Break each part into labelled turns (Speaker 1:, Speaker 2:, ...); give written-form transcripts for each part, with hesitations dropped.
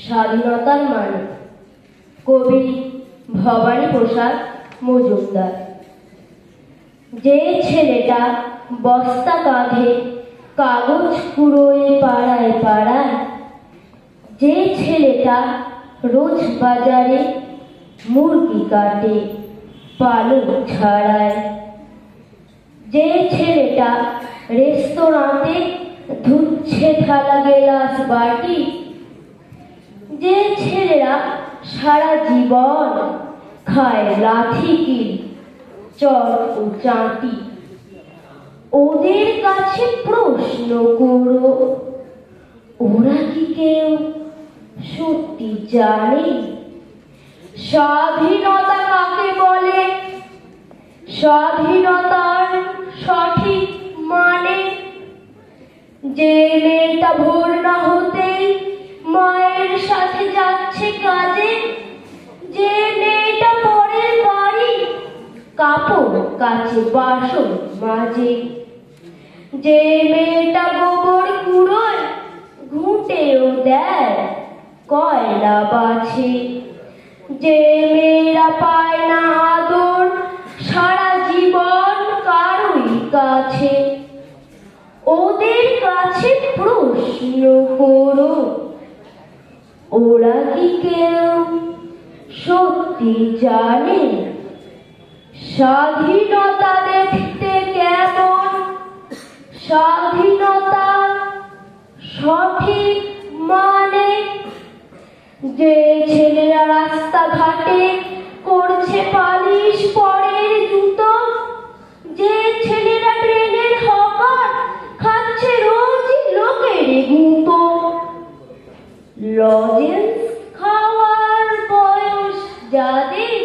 Speaker 1: স্বাধীনতার মানে। কবি ভবানী প্রসাদ মজুমদার। যে ছেলেটা বস্তা কাঁধে কাগজ কুড়োয় পাড়ায় পাড়ায়, যে ছেলেটা রোজ বাজারে মুরগি কাটে পালক ছাড়ায়, যে ছেলেটা রেস্তোরাঁতে ধুচ্ছে থালা গেলাস বাটি, যে ছেলেরা সারা জীবন খায় লাথি কিল চর ও চাঁটি, ওদের কাছে প্রশ্ন করো, ওরা কি কেউ সত্যি জানে স্বাধীনতা কাকে বলে, স্বাধীনতার সঠিক মানে? যে মেয়েটা ভোর না হতেই মায়ের সাথে যাচ্ছে কাজে, যে মেয়েটা পরের বাড়ি কাপড় কাচে বাসন মাজে, যে মেয়েটা গোবর কুড়োয় ঘুঁটেও দেয় কয়লা বাছে, যে মেয়েরা পায় না আদর সারা জীবন কারোই কাছে, ওদের কাছে প্রশ্ন করো, ওরা কি কেউ সত্যি জানে স্বাধীনতা দেখতে কেমন, স্বাধীনতার সঠিক মানে? যে ছেলেরা রাস্তাঘাটে করছে পালিশ পরের জুতো, যে ছেলেরা ট্রেনের হকার খাচ্ছে রোজই লোকের গুঁতো, লজেন্স খাওয়ার বয়স যাদের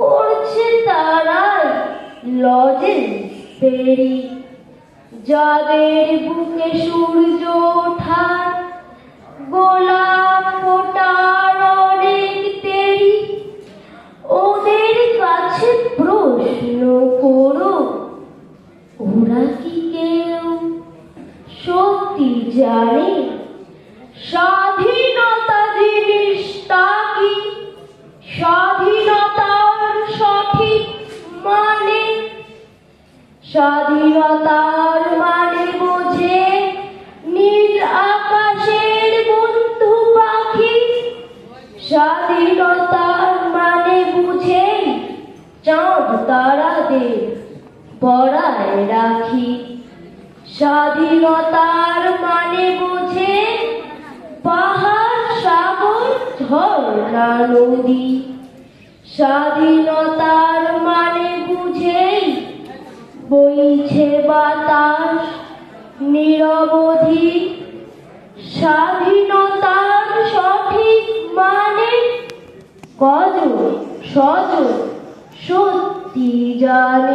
Speaker 1: করছে তারাই লজেন্স ফেরি, যাদের বুকে সূর্য ওঠার গোলাপ ফোটার অনেক দেরি, ওদের কাছে প্রশ্ন করো, ওরা কি কেউ সত্যি জানে স্বাধীনতা জিনিসটা কি, স্বাধীনতার সঠিক মানে? স্বাধীনতার মানে বোঝে নীল আকাশের বন্ধু পাখি, স্বাধীনতার মানে বুঝে চাঁদ তারাদের পরায় রাখি, স্বাধীনতার মানে বুঝে পাহাড় সাগর ঝর্ণা নদী, স্বাধীনতার মানে বুঝেই বইছে বাতাস নিরবধি, স্বাধীনতার সঠিক মানে? কজন সজন সত্যি জানে।